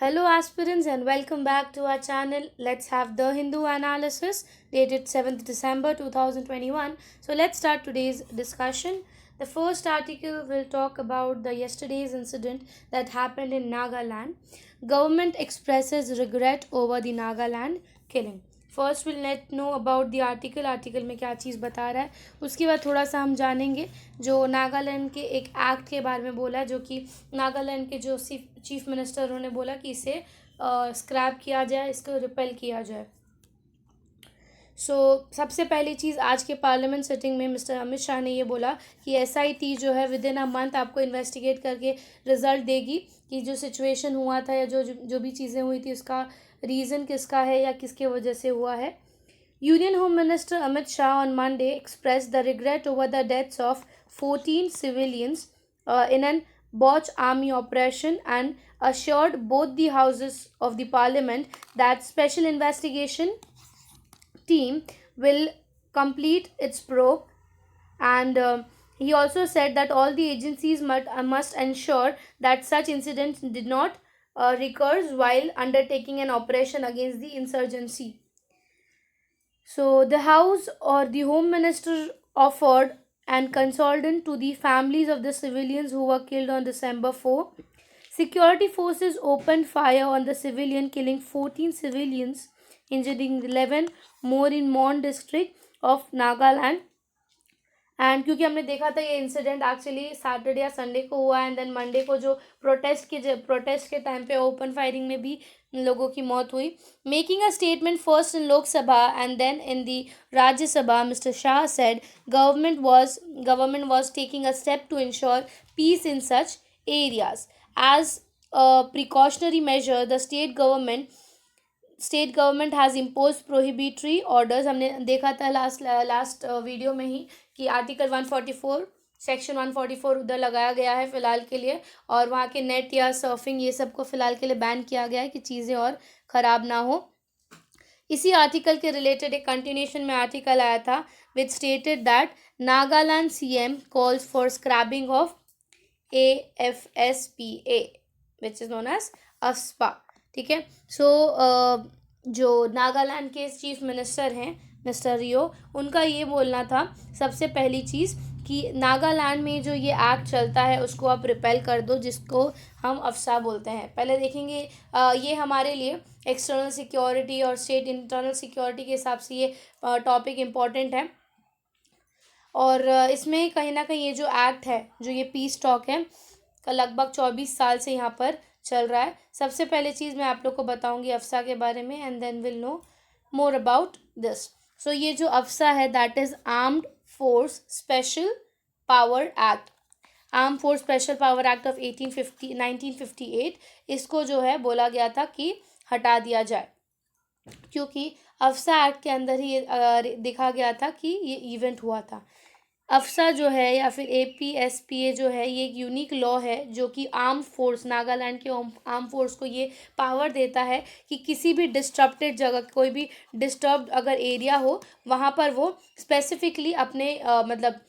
Hello, aspirants, and welcome back to our channel. Let's have the Hindu analysis dated 7th December 2021. So, let's start today's discussion. The first article will talk about the yesterday's incident that happened in Nagaland. Government expresses regret over the Nagaland killing. First will let know about the article में क्या चीज़ बता रहा है, उसके बाद थोड़ा सा हम जानेंगे जो नागालैंड के एक एक्ट के बारे में बोला है, जो कि नागालैंड के जो चीफ मिनिस्टर उन्होंने बोला कि इसे स्क्रैप किया जाए, इसको रिपेल किया जाए। सबसे पहली चीज़, आज के पार्लियामेंट सिटिंग में मिस्टर अमित शाह ने ये बोला कि SIT जो है विद इन अ मंथ आपको इन्वेस्टिगेट करके रिजल्ट देगी कि जो सिचुएशन हुआ था या जो भी चीज़ें हुई थी उसका रीज़न किसका है या किसके वजह से हुआ है। Union home minister Amit Shah on Monday express the regret over the deaths of 14 civilians in an botched army operation and assured both the houses of the parliament that special investigation team will complete its probe, and he also said that all the agencies must ensure that such incidents did not recurs while undertaking an operation against the insurgency. So the House or the Home Minister offered and consoled to the families of the civilians who were killed on December 4. Security forces opened fire on the civilian, killing 14 civilians, injuring 11 more in Mon district of Nagaland. And क्योंकि हमने देखा था ये incident actually Saturday या Sunday को हुआ है, and then Monday को जो प्रोटेस्ट के टाइम पे ओपन फायरिंग में भी लोगों की मौत हुई। Making a statement first in Lok Sabha and then in the Rajya Sabha, mister Shah said government was taking a step to ensure peace in such areas as a precautionary measure the state government has impose prohibitory orders. हमने देखा था last video में ही कि article 144 section 144 उधर लगाया गया है फ़िलहाल के लिए, और वहाँ के नेट या सर्फिंग ये सब को फ़िलहाल के लिए बैन किया गया है कि चीज़ें और ख़राब ना हो। इसी आर्टिकल के रिलेटेड एक कंटिन्यूशन में आर्टिकल आया था which stated that Nagaland CM calls for scrapping of AFSPA which is known as AFSPA. ठीक है, जो नागालैंड के चीफ मिनिस्टर हैं मिस्टर रियो, उनका ये बोलना था सबसे पहली चीज़ कि नागालैंड में जो ये एक्ट चलता है उसको आप रिपेल कर दो, जिसको हम अफसा बोलते हैं। पहले देखेंगे ये हमारे लिए एक्सटर्नल सिक्योरिटी और स्टेट इंटरनल सिक्योरिटी के हिसाब से ये टॉपिक इम्पॉर्टेंट है, और इसमें कहीं ना कहीं ये जो एक्ट है, जो ये पीस टॉक है, का लगभग 24 साल से यहाँ पर चल रहा है। सबसे पहले चीज़ मैं आप लोग को बताऊंगी अफसा के बारे में, and then will know more about this. So ये जो अफसा है that is armed force special power act, arm force special power act of 1958। इसको जो है बोला गया था कि हटा दिया जाए, क्योंकि अफसा एक्ट के अंदर ही देखा गया था कि ये इवेंट हुआ था। अफसा जो है या फिर APSPA जो है, ये एक यूनिक लॉ है जो कि आर्म फोर्स, नागालैंड के आर्म फोर्स को ये पावर देता है कि किसी भी डिस्टर्बटेड जगह, कोई भी डिस्टर्ब्ड अगर एरिया हो, वहाँ पर वो स्पेसिफिकली अपने मतलब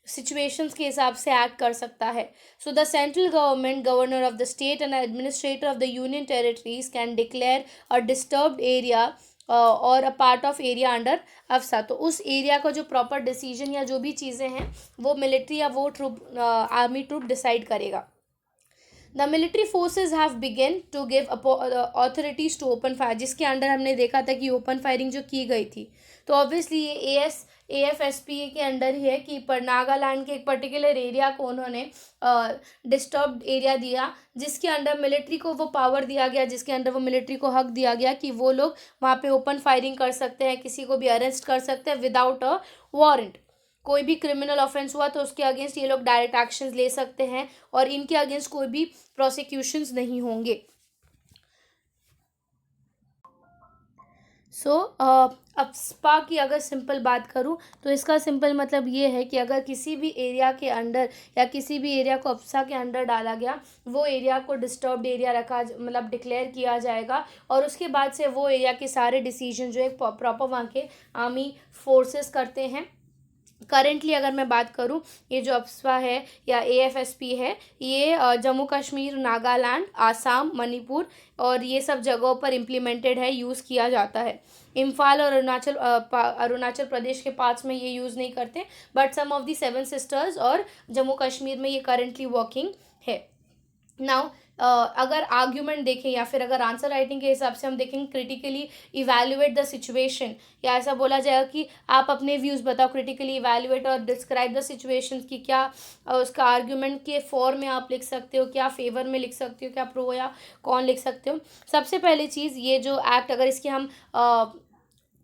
सिचुएशंस के हिसाब से एक्ट कर सकता है। So the central government, governor of the state and administrator of the union territories can declare a disturbed area और a part of area under AFSPA. तो उस एरिया का जो प्रॉपर डिसीजन या जो भी चीज़ें हैं वो मिलिट्री या वो ट्रूप आर्मी ट्रूप डिसाइड करेगा। The military forces have begun to give authorities to open fire, जिसके अंडर हमने देखा था कि ओपन फायरिंग जो की गई थी, तो ऑब्वियसली ये AFSPA के अंडर ही है कि पर नागालैंड के एक पर्टिकुलर एरिया को उन्होंने डिस्टर्ब्ड एरिया दिया, जिसके अंडर मिलिट्री को वो पावर दिया गया, जिसके अंडर वो मिलिट्री को हक दिया गया कि वो लोग वहाँ पे ओपन फायरिंग कर सकते हैं, किसी को भी अरेस्ट कर सकते हैं विदाउट अ वारंट। कोई भी क्रिमिनल ऑफेंस हुआ तो उसके अगेंस्ट ये लोग डायरेक्ट एक्शंस ले सकते हैं, और इनके अगेंस्ट कोई भी प्रोसिक्यूशंस नहीं होंगे। अफ्स्पा की अगर सिंपल बात करूँ तो इसका सिंपल मतलब ये है कि अगर किसी भी एरिया के अंडर या किसी भी एरिया को अफ्सा के अंडर डाला गया, वो एरिया को डिस्टर्ब्ड एरिया रखा, मतलब डिक्लेयर किया जाएगा, और उसके बाद से वो एरिया के सारे डिसीजन जो है प्रॉपर वहाँ के आर्मी फोर्सेस करते हैं, करेंटली अगर मैं बात करूं, ये जो अप्सपा है या AFSP है, ये जम्मू कश्मीर, नागालैंड, आसाम, मणिपुर और ये सब जगहों पर इम्प्लीमेंटेड है, यूज़ किया जाता है। इम्फाल और अरुणाचल प्रदेश के पार्ट्स में ये यूज़ नहीं करते, but some of the 7 sisters और जम्मू कश्मीर में ये करेंटली वर्किंग है। नाउ अगर आर्ग्यूमेंट देखें या फिर अगर आंसर राइटिंग के हिसाब से हम देखें, क्रिटिकली इवैल्यूएट द सिचुएशन, या ऐसा बोला जाएगा कि आप अपने व्यूज़ बताओ, क्रिटिकली इवैल्यूएट और डिस्क्राइब द सिचुएशन की क्या उसका आर्ग्यूमेंट के फॉर्म में आप लिख सकते हो, क्या फेवर में लिख सकते हो, क्या प्रो या कौन लिख सकते हो। सबसे पहली चीज़, ये जो एक्ट अगर इसकी हम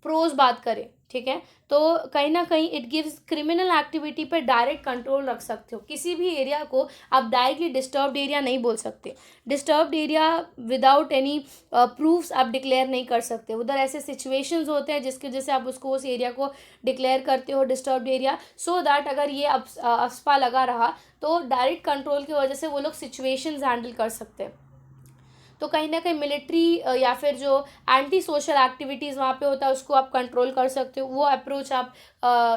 प्रोज बात करें, ठीक है, तो कहीं ना कहीं इट गिव्स क्रिमिनल एक्टिविटी पर डायरेक्ट कंट्रोल रख सकते हो। किसी भी एरिया को आप डायरेक्टली डिस्टर्ब्ड एरिया नहीं बोल सकते। Disturbed area without any proofs आप डिक्लेयर नहीं कर सकते। उधर ऐसे सिचुएशंस होते हैं जिसके वजह से आप उसको, उस एरिया को डिक्लेयर करते हो डिस्टर्ब्ड एरिया, सो दैट अगर ये अफस्पा लगा रहा तो डायरेक्ट कंट्रोल की वजह से वो लोग सिचुएशंस हैंडल कर सकते हैं। तो कहीं ना कहीं मिलिट्री या फिर जो एंटी सोशल एक्टिविटीज़ वहाँ पे होता है उसको आप कंट्रोल कर सकते हो, वो अप्रोच आप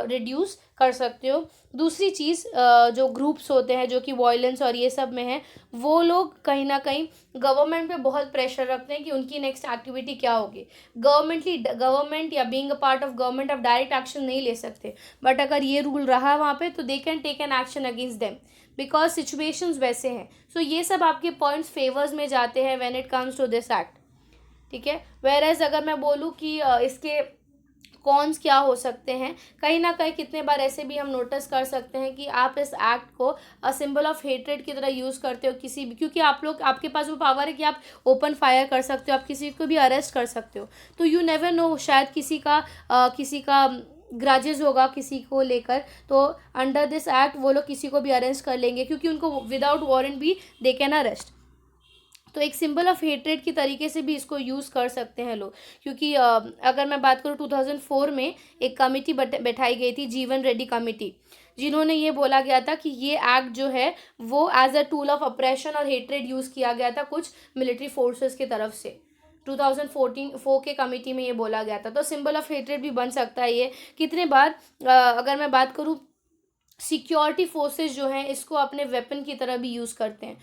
रिड्यूस कर सकते हो। दूसरी चीज़, जो ग्रुप्स होते हैं जो कि वायलेंस और ये सब में है, वो लोग कहीं ना कहीं गवर्नमेंट पे बहुत प्रेशर रखते हैं कि उनकी नेक्स्ट एक्टिविटी क्या होगी। गवर्नमेंट या being a part of government आप डायरेक्ट एक्शन नहीं ले सकते, बट अगर ये रूल रहा वहाँ पे तो they can take an action against them, because situations वैसे हैं। सो ये सब आपके पॉइंट्स फेवर्स में जाते हैं when it comes to this act, ठीक है। वेयर एज अगर मैं बोलूँ कि इसके कॉन्स क्या हो सकते हैं, कहीं ना कहीं कितने बार ऐसे भी हम नोटिस कर सकते हैं कि आप इस एक्ट को सिंबल ऑफ हेट्रेड की तरह यूज़ करते हो किसी भी, क्योंकि आप लोग, आपके पास वो पावर है कि आप ओपन फायर कर सकते हो, आप किसी को भी अरेस्ट कर सकते हो। तो यू नेवर नो, शायद किसी का ग्राजेस होगा किसी को लेकर, तो अंडर दिस एक्ट वो लोग किसी को भी अरेस्ट कर लेंगे, क्योंकि उनको विदाउट वारंट भी दे कैन अरेस्ट। तो एक सिंबल ऑफ हेट्रेड की तरीके से भी इसको यूज़ कर सकते हैं लोग, क्योंकि अगर मैं बात करूँ 2004 में एक कमेटी बैठाई गई थी, जीवन रेड्डी कमेटी, जिन्होंने ये बोला गया था कि ये एक्ट जो है वो as a tool of oppression और हेट्रेड यूज़ किया गया था कुछ मिलिट्री फोर्सेस की तरफ से। 2014 के कमेटी में ये बोला गया था। तो सिंबल ऑफ हेट्रेड भी बन सकता है ये। कितने बार अगर मैं बात करूँ, सिक्योरिटी फोर्सेस जो हैं इसको अपने वेपन की तरह भी यूज़ करते हैं।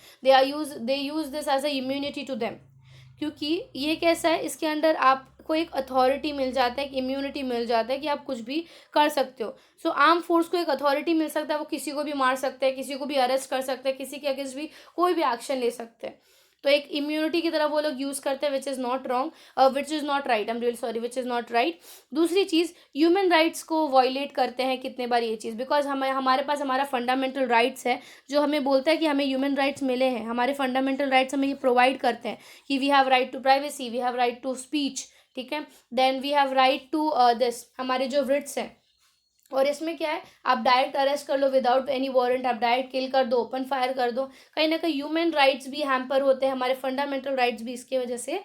They use this as a immunity to them, क्योंकि ये कैसा है, इसके अंदर आपको एक अथॉरिटी मिल जाता है, एक इम्यूनिटी मिल जाता है कि आप कुछ भी कर सकते हो। सो आर्म फोर्स को एक अथॉरिटी मिल सकता है, वो किसी को भी मार सकते हैं, किसी को भी अरेस्ट कर सकते हैं, किसी के अगेंस्ट भी कोई भी एक्शन ले सकते हैं। तो एक इम्यूनिटी की तरह वो लोग यूज़ करते हैं, which is not wrong, which is not right, I am really sorry, which is not right. दूसरी चीज़, ह्यूमन राइट्स को वायलेट करते हैं कितने बार ये चीज़, बिकॉज हमारे पास हमारा फंडामेंटल राइट्स है जो हमें बोलता है कि हमें ह्यूमन राइट्स मिले हैं। हमारे फंडामेंटल राइट्स हमें ये प्रोवाइड करते हैं कि we have right to privacy, we have right to speech, ठीक है, then we have right to this, हमारे जो रिट्स हैं। और इसमें क्या है, आप डायरेक्ट अरेस्ट कर लो विदाउट एनी वारंट, आप डायरेक्ट किल कर दो, ओपन फायर कर दो। कहीं ना कहीं ह्यूमन राइट्स भी हैम्पर होते हैं, हमारे फंडामेंटल राइट्स भी इसकी वजह से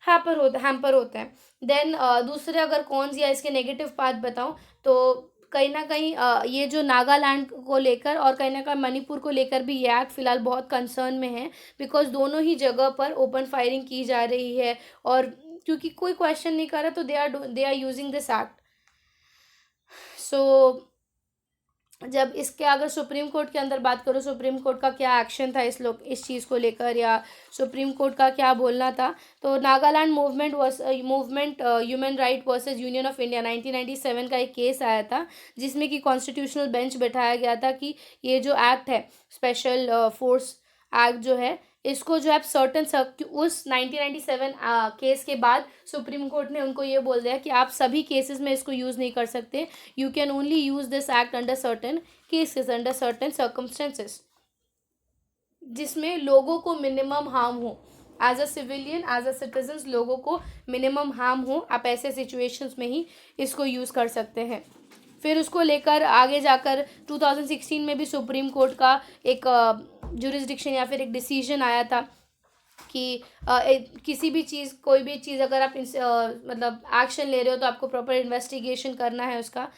हैम्पर होते हैं। देन दूसरे अगर कौन या इसके नेगेटिव पार्ट बताऊं, तो कहीं ना कहीं ये जो नागालैंड को लेकर और कहीं ना कहीं मणिपुर को लेकर भी ये एक्ट फिलहाल बहुत कंसर्न में है, बिकॉज दोनों ही जगह पर ओपन फायरिंग की जा रही है, और क्योंकि कोई क्वेश्चन नहीं कर रहा तो they are using this act. So जब इसके अगर सुप्रीम कोर्ट के अंदर बात करो, सुप्रीम कोर्ट का क्या एक्शन था इस चीज़ को लेकर, या सुप्रीम कोर्ट का क्या बोलना था, तो Nagaland movement human right versus union of India 1997 का एक केस आया था, जिसमें कि कॉन्स्टिट्यूशनल बेंच बैठाया गया था कि ये जो एक्ट है, स्पेशल फोर्स एक्ट जो है, इसको जो है सर्टन उस 1997 केस के बाद सुप्रीम कोर्ट ने उनको ये बोल दिया कि आप सभी केसेस में इसको यूज़ नहीं कर सकते, you can only use this act under certain cases, under certain circumstances, जिसमें लोगों को मिनिमम हार्म हो, as a civilian, as a citizen लोगों को मिनिमम हार्म हो, आप ऐसे सिचुएशंस में ही इसको यूज़ कर सकते हैं। फिर उसको लेकर आगे जाकर 2016 में भी सुप्रीम कोर्ट का एक जुरिस्डिक्शन या फिर एक डिसीजन आया था कि किसी भी चीज़, कोई भी चीज़ अगर आप मतलब एक्शन ले रहे हो तो आपको प्रॉपर इन्वेस्टिगेशन करना है उसका।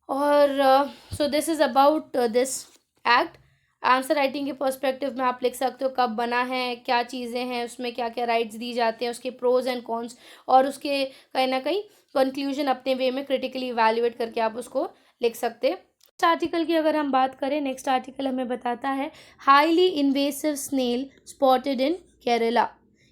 और so this is about this act. Answer writing के पर्सपेक्टिव में आप लिख सकते हो कब बना है, क्या चीज़ें हैं उसमें, क्या क्या राइट्स दी जाते हैं, उसके प्रोज एंड कॉन्स, और उसके कहीं ना कहीं कंक्लूजन अपने वे में क्रिटिकली इवैल्यूएट करके आप उसको लिख सकते। नेक्स्ट आर्टिकल की अगर हम बात करें, नेक्स्ट आर्टिकल हमें बताता है highly invasive snail spotted in Kerala.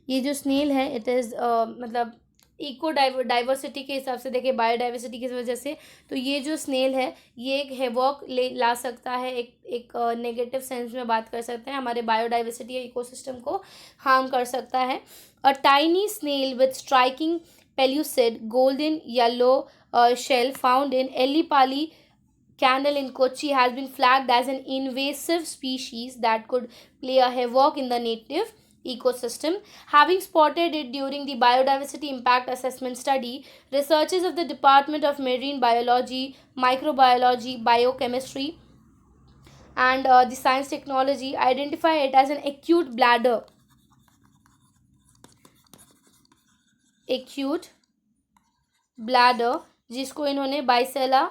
ये जो स्नेल है इट इज़ मतलब इको डाइवर्सिटी के हिसाब से देखें, बायोडाइवर्सिटी की वजह से, तो ये जो स्नेल है ये एक हेवॉक ला सकता है, एक नेगेटिव सेंस में बात कर सकते हैं, हमारे बायोडाइवर्सिटी या इकोसिस्टम को हार्म कर सकता है। A tiny snail with striking pellucid golden yellow shell found in Ellipali Canal in Kochi has been flagged as an invasive species that could play a havoc in the native ecosystem. Having spotted it during the biodiversity impact assessment study, researchers of the Department of Marine Biology, Microbiology, Biochemistry, and the Science Technology identify it as an acute bladder, जिसको इन्होंने बाइसेला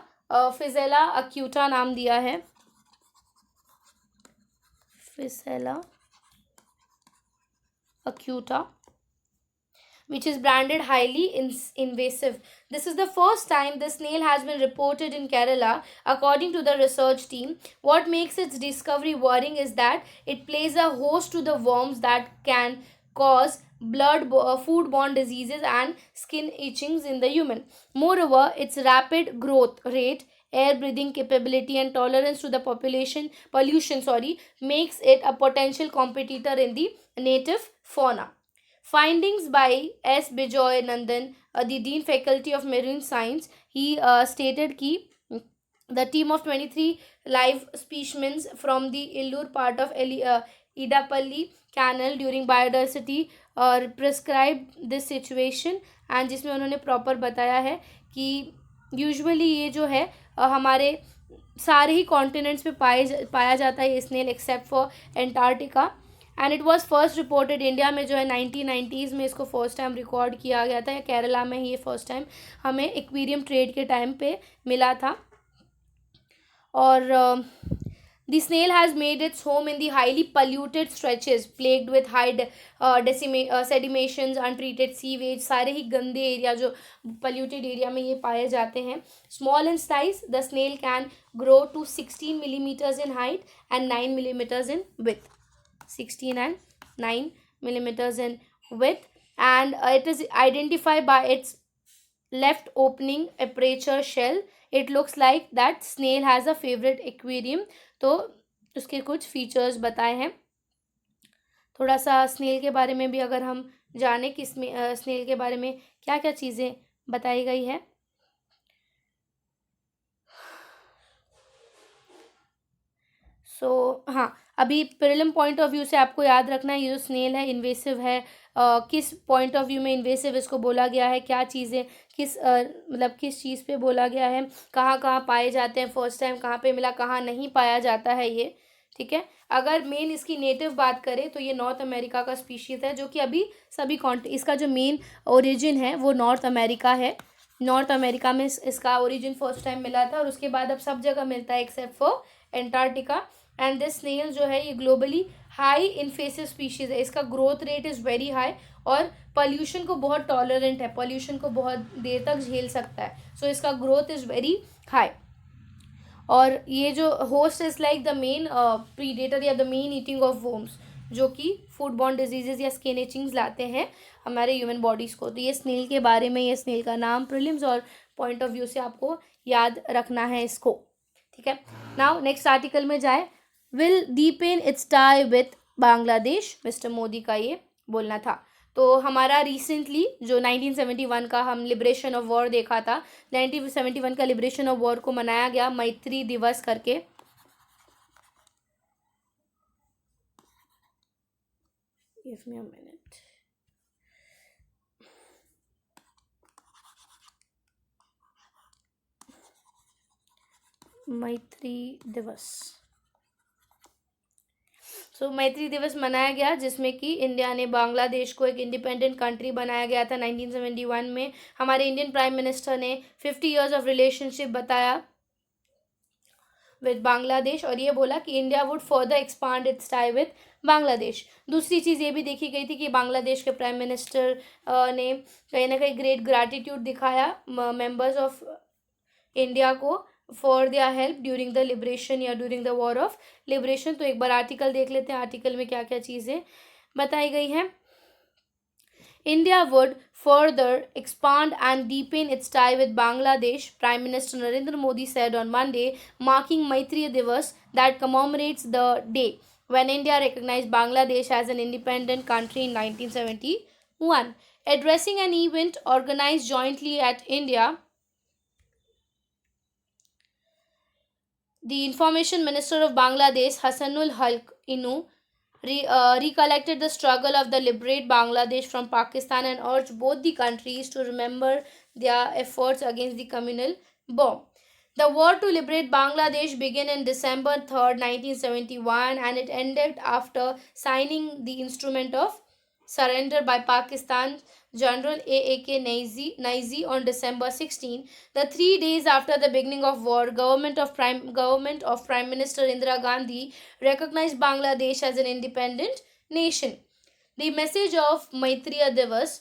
फिजेला अक्यूटा नाम दिया है, फिसेला अक्यूटा, which is branded highly invasive. This is the first time the snail has been reported in Kerala, according to the research team. What makes its discovery worrying is that it plays a host to the worms that can cause foodborne diseases and skin itchings in the human. Moreover, its rapid growth rate, air breathing capability, and tolerance to the pollution makes it a potential competitor in the native fauna. Findings by S. Bijoy Nandan, the Dean Faculty of Marine Science, he stated कि the team of 23 live specimens from the Illur part of Idapalli Canal during biodiversity prescribed this situation, and जिसमें उन्होंने proper बताया है कि usually ये जो है हमारे सारे ही कॉन्टिनेंट्स पे पाया जाता है ये snail except for Antarctica, and it was first reported India में जो है 1990s में इसको फर्स्ट टाइम रिकॉर्ड किया गया था, या केरला में ही ये फर्स्ट टाइम हमें एक्वेरियम ट्रेड के टाइम पे मिला था। और the snail has made its home in the highly polluted stretches plagued with high sedimations, untreated sewage, सारे ही गंदे एरिया जो polluted एरिया में ये पाए जाते हैं। Small in size, the snail can grow to 16 millimeters in height and 9 millimeters in width. 16 and 9 millimeters in width, and it is identified by its left opening aperture shell. It looks like that snail has a favorite aquarium. तो उसके कुछ features बताए हैं। थोड़ा सा snail के बारे में भी अगर हम जाने कि स्नेल के बारे में क्या क्या चीज़ें बताई गई है। हाँ, अभी प्रीलिम पॉइंट ऑफ व्यू से आपको याद रखना है ये जो स्नेल है इन्वेसिव है, किस पॉइंट ऑफ व्यू में इन्वेसिव इसको बोला गया है, क्या चीज़ें मतलब किस चीज़ पे बोला गया है, कहाँ कहाँ पाए जाते हैं, फर्स्ट टाइम कहाँ पे मिला, कहाँ नहीं पाया जाता है ये, ठीक है। अगर मेन इसकी नेटिव बात करें तो ये नॉर्थ अमेरिका का स्पीशीज़ है, जो कि अभी सभी इसका जो मेन ओरिजिन है वो नॉर्थ अमेरिका है। नॉर्थ अमेरिका में इसका ओरिजिन फर्स्ट टाइम मिला था, और उसके बाद अब सब जगह मिलता है except for Antarctica. And this snail जो है ये ग्लोबली हाई इन्वेसिव स्पीशीज़ है, इसका growth rate is very high, और पॉल्यूशन को बहुत टॉलरेंट है, पॉल्यूशन को बहुत देर तक झेल सकता है, सो इसका ग्रोथ इज़ वेरी हाई। और ये जो host is like the main predator या the main eating of worms, जो कि फूडबॉर्न डिजीजेज या स्किन इचिंग्स लाते हैं हमारे ह्यूमन बॉडीज़ को। तो ये स्नेल के बारे में, ये स्नेल का नाम प्रीलिम्स और पॉइंट ऑफ व्यू से आपको याद रखना है इसको, ठीक है। नाउ नेक्स्ट आर्टिकल में जाए। Will deepen its tie with Bangladesh, mister Modi का ये बोलना था। तो हमारा रिसेंटली जो 1971 का हम लिबरेशन ऑफ वॉर देखा था, 1971 का लिबरेशन ऑफ वॉर को मनाया गया मैत्री दिवस करके। Give me a minute. मैत्री दिवस, मैत्री दिवस मनाया गया जिसमें कि इंडिया ने बांग्लादेश को एक इंडिपेंडेंट कंट्री बनाया गया था 1971 में। हमारे इंडियन प्राइम मिनिस्टर ने 50 इयर्स ऑफ रिलेशनशिप बताया विद बांग्लादेश, और ये बोला कि India would further expand it's tie with Bangladesh. दूसरी चीज़ ये भी देखी गई थी कि बांग्लादेश के प्राइम मिनिस्टर ने कहीं ना कहीं ग्रेट ग्रैटिट्यूड दिखाया मेंबर्स ऑफ इंडिया को for their help during the liberation या during the war of liberation. तो एक बार आर्टिकल देख लेते हैं, आर्टिकल में क्या क्या चीज़ें बताई गई हैं। India would further expand and deepen its tie with Bangladesh, Prime Minister Narendra Modi said on Monday, marking Maitri Divas that commemorates the day when India recognized Bangladesh as an independent country in 1971. Addressing an event organized jointly at India, the Information Minister of Bangladesh, Hassanul Hulk Inu, recollected the struggle of the liberate Bangladesh from Pakistan and urged both the countries to remember their efforts against the communal bomb. The war to liberate Bangladesh began in December 3rd, 1971, and it ended after signing the instrument of surrender by Pakistan's General A.A.K. Naizi on December 16. The 3 days after the beginning of war, government of Prime Minister Indira Gandhi recognized Bangladesh as an independent nation. The message of Maitreya Divas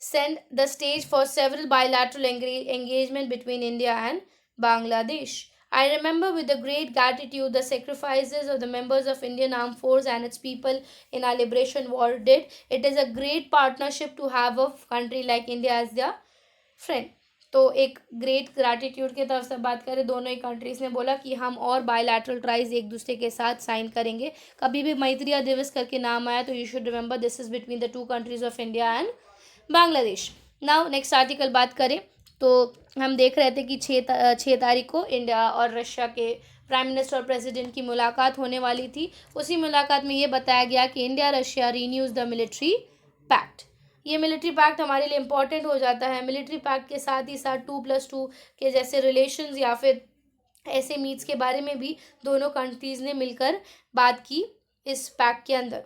set the stage for several bilateral engagement between India and Bangladesh. I remember with the great gratitude the sacrifices of the members of Indian Armed Force and its people in our liberation war did. It is a great partnership to have a country like India as their friend. तो एक great gratitude की तरफ से बात करें, दोनों ही countries ने बोला कि हम और बायलैटरल ट्राइज एक दूसरे के साथ साइन करेंगे। कभी भी मैत्रिया दिवस करके नाम आया तो you should remember this is between the two countries of India and Bangladesh. Now next article बात करें तो हम देख रहे थे कि 6 तारीख को इंडिया और रशिया के प्राइम मिनिस्टर और प्रेसिडेंट की मुलाकात होने वाली थी। उसी मुलाकात में ये बताया गया कि India Russia renews the military pact. ये मिलिट्री पैक्ट हमारे लिए इम्पॉर्टेंट हो जाता है। मिलिट्री पैक्ट के साथ ही साथ 2+2 के जैसे रिलेशंस या फिर ऐसे मीट्स के बारे में भी दोनों कंट्रीज़ ने मिलकर बात की इस पैक्ट के अंदर।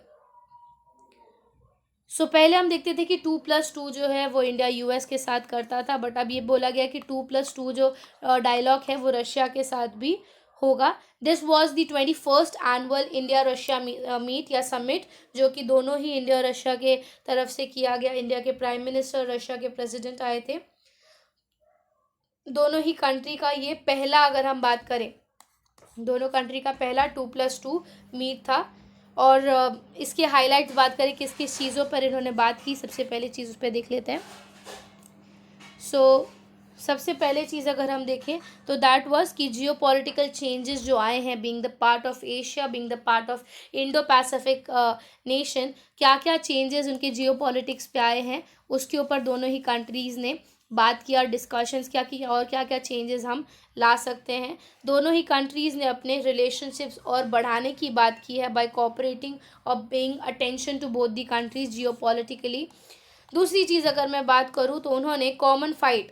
पहले हम देखते थे कि 2+2 जो है वो इंडिया यूएस के साथ करता था, बट अब ये बोला गया कि 2+2 जो डायलॉग है वो रशिया के साथ भी होगा। This was the 21st annual India Russia meet या समिट, जो कि दोनों ही इंडिया और रशिया के तरफ से किया गया। इंडिया के प्राइम मिनिस्टर, रशिया के प्रेसिडेंट आए थे। दोनों ही कंट्री का ये पहला, अगर हम बात करें, दोनों कंट्री का पहला 2+2 मीट था। और इसके हाईलाइट्स बात करें किस किस चीज़ों पर इन्होंने बात की, सबसे पहले चीज़ उस पर देख लेते हैं। सबसे पहले चीज़ अगर हम देखें तो दैट वाज कि जियो पॉलिटिकल चेंजेस जो आए हैं, being the part of Asia, being the part of Indo Pacific nation, क्या क्या चेंजेस उनके जियो पॉलिटिक्स पे आए हैं उसके ऊपर दोनों ही कंट्रीज़ ने बात किया और डिस्कशंस क्या की और क्या क्या चेंजेस हम ला सकते हैं। दोनों ही कंट्रीज़ ने अपने रिलेशनशिप्स और बढ़ाने की बात की है बाय कोऑपरेटिंग और paying attention to both the countries geopolitically. दूसरी चीज़ अगर मैं बात करूँ तो उन्होंने कॉमन फाइट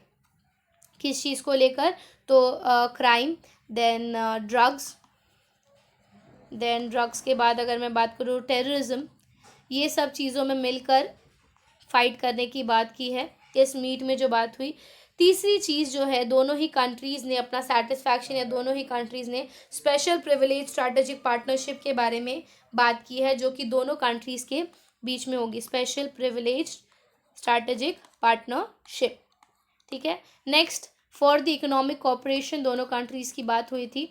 किस चीज़ को लेकर, तो क्राइम, देन ड्रग्स के बाद अगर मैं बात करूँ टेररिज्म, ये सब चीज़ों में मिलकर फाइट करने की बात की है इस मीट में जो बात हुई। तीसरी चीज़ जो है, दोनों ही कंट्रीज़ ने अपना सेटिस्फैक्शन या दोनों ही कंट्रीज़ ने स्पेशल प्रिविलेज स्ट्रैटेजिक पार्टनरशिप के बारे में बात की है, जो कि दोनों कंट्रीज़ के बीच में होगी, स्पेशल प्रिविलेज स्ट्रैटेजिक पार्टनरशिप। ठीक है। Next, for the economic cooperation दोनों कंट्रीज़ की बात हुई थी।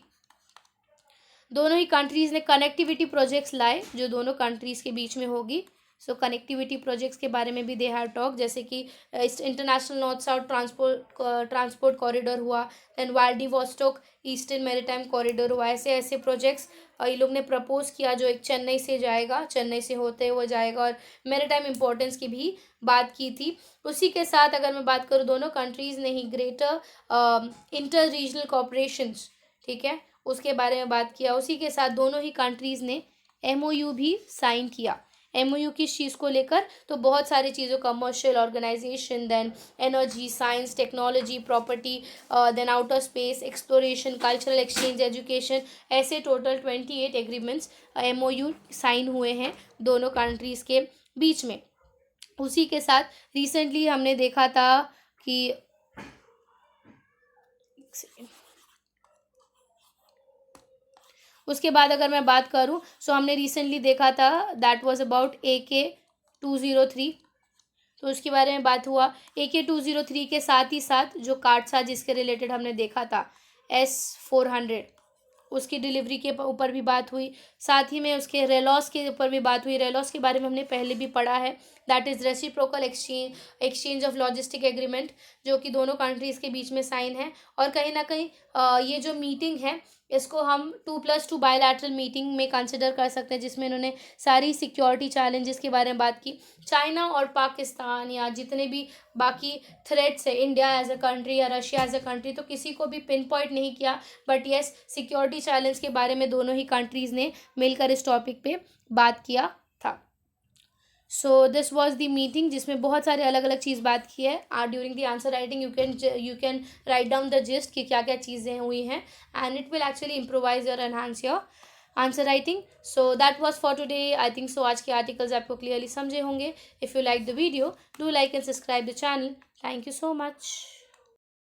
दोनों ही कंट्रीज़ ने कनेक्टिविटी प्रोजेक्ट्स लाए जो दोनों कंट्रीज़ के बीच में होगी। कनेक्टिविटी प्रोजेक्ट्स के बारे में भी दे हैव टॉक, जैसे कि international north south transport corridor हुआ, then Vladivostok eastern maritime corridor हुआ। ऐसे ऐसे प्रोजेक्ट्स ये लोग ने प्रपोज किया जो एक चेन्नई से जाएगा, चेन्नई से होते हुए जाएगा, और मैरीटाइम इंपॉर्टेंस की भी बात की थी। उसी के साथ अगर मैं बात करूँ, दोनों कंट्रीज़ ने ही ग्रेटर इंटर रीजनल कॉपरेशंस, ठीक है, उसके बारे में बात किया। उसी के साथ दोनों ही कंट्रीज़ ने MOU भी साइन किया। MOU किस चीज़ को लेकर, तो बहुत सारी चीज़ों, commercial organization, then energy, science, technology, property, then outer space exploration, cultural exchange, education, ऐसे टोटल 28 एग्रीमेंट्स MOU साइन हुए हैं दोनों कंट्रीज़ के बीच में। उसी के साथ रिसेंटली हमने देखा था कि उसके बाद अगर मैं बात करूं, हमने रिसेंटली देखा था दैट वाज अबाउट AK-203 तो उसके बारे में बात हुआ। AK-203 के साथ ही साथ जो कार्ड था जिसके रिलेटेड हमने देखा था S-400, उसकी डिलीवरी के ऊपर भी बात हुई। साथ ही में उसके रेलॉस के ऊपर भी बात हुई। रेलॉस के बारे में हमने पहले भी पढ़ा है, that is reciprocal exchange of logistic agreement, जो कि दोनों कंट्रीज़ के बीच में साइन है। और कहीं ना कहीं ये जो मीटिंग है इसको हम 2+2 बायलैटरल मीटिंग में कंसिडर कर सकते हैं, जिसमें इन्होंने सारी सिक्योरिटी चैलेंजेस के बारे में बात की। चाइना और पाकिस्तान या जितने भी बाकी थ्रेट्स है, इंडिया एज अ कंट्री या रशिया एज अ कंट्री, तो किसी को भी पिन पॉइंट नहीं किया, बट येस सिक्योरिटी चैलेंज के बारे में दोनों ही कंट्रीज़ ने मिलकर इस टॉपिक पे बात किया था। So this was the meeting, जिसमें बहुत सारे अलग अलग चीज़ बात की है। During the answer writing you can write down the gist कि क्या क्या चीज़ें हुई हैं, and it will actually improvise और enhance your answer writing. So that was for today. I think so आज के आर्टिकल्स आपको क्लियरली समझे होंगे। If you like the video, do like and subscribe the channel. Thank you so much.